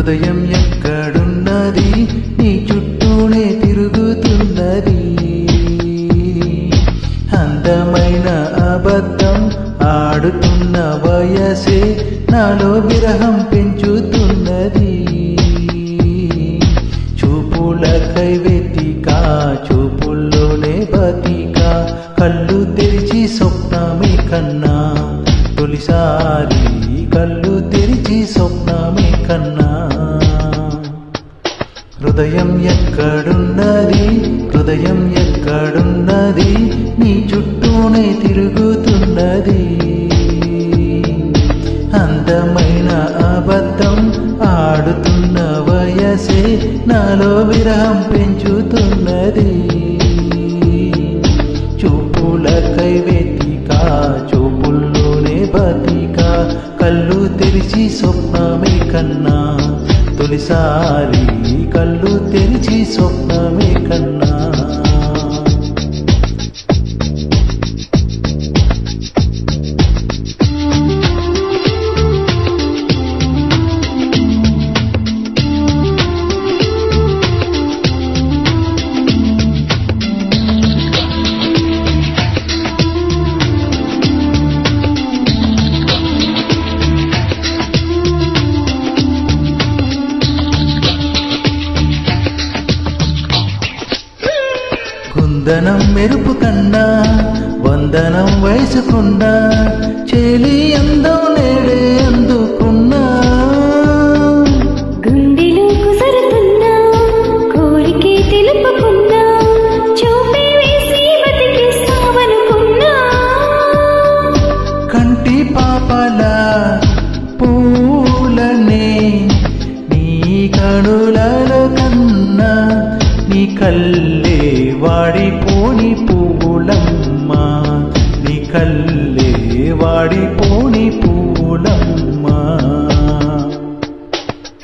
హృదయం ఎక్కడున్నది నీ చుట్టూనే తిరుగుతున్నది అందమైన అబద్ధం ఆడుతున్న వయసే నాలో విరహం పెంచుతున్నది చూపులకై వెతికా చూపుల్లోనే బతికా కళ్ళు తెరిచి స్వప్నమే కన్నా తొలిసారి కళ్ళు తెరిచి స్వప్నమే కన్నా హృదయం ఎక్కడున్నది హృదయం ఎక్కడున్నది నీ చుట్టూనే తిరుగుతున్నది అందమైన అబద్ధం ఆడుతున్న వయసే నాలో విరహం పెంచుతున్నది చూపులకై వెతికా చూపుల్లోనే బతికా కళ్ళు తెరిచి స్వప్నమే కన్నా తొలిసారి కళ్ళు తెరిచి స్వప్నమే కన్నా కుందనం మెరుపు కన్నా వందనం వయసుకున్నా చేలి అందం నేడే అందుకున్నా గుండెలో కుసరుతున్నా కోరికే తెలుపుకున్నా చూపే వేసి బతికిస్తావనుకున్నా కంటి పాపల పూలనే నీ కనులలో కన్నా నీ కల్లే వాడిపోని పువ్వులమ్మా నీ కల్లే వాడిపోని పువ్వులమ్మా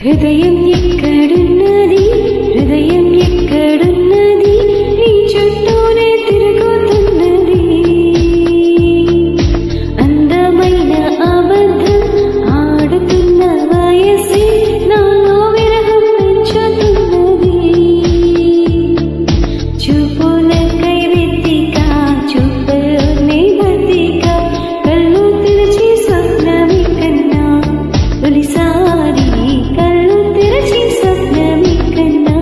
హృదయం ఎక్కడున్నది హృదయం ఎక్కడున్నది నీ చుట్టూనే తిరుగుతున్నది అందమైన అబద్ధం ఆడుతున్న వయసే నాలో విరహం పెంచుతున్నది చూపులకై వెతికా చూపుల్లోనే బతికా కళ్ళు తెరిచి స్వప్నమే కన్నా తొలిసారి కళ్ళు తెరిచి స్వప్నమే కన్నా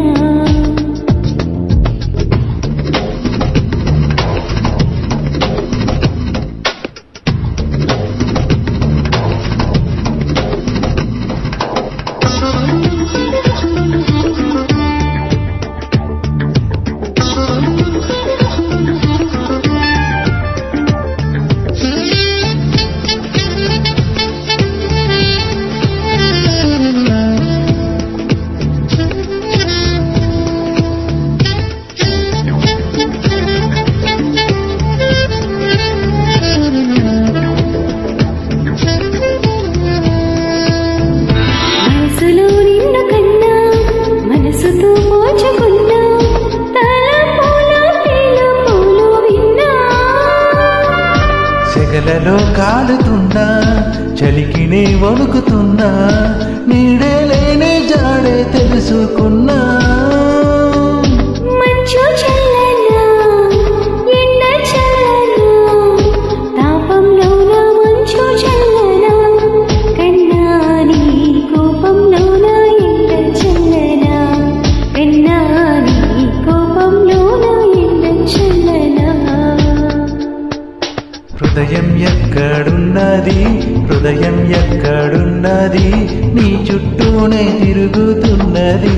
మనసులో నిన్ను కన్నా మనసుతో పోచుకున్నా తలపుల పిలుపులు విన్నా సెగలలో కాలుతున్నా చలికినే వణుకుతున్నా నీడే లేని జాడే తెలుసుకున్నా మంచు చల్లనా ఎండ చల్లనా తాపంలోన మంచు చల్లనా కన్నా నీ కోపంలోన ఎండ చల్లనా కన్నా నీ కోపంలోన ఎండ చల్లనా హృదయం ఎక్కడున్నది హృదయం ఎక్కడున్నది నీ చుట్టూనే తిరుగుతున్నది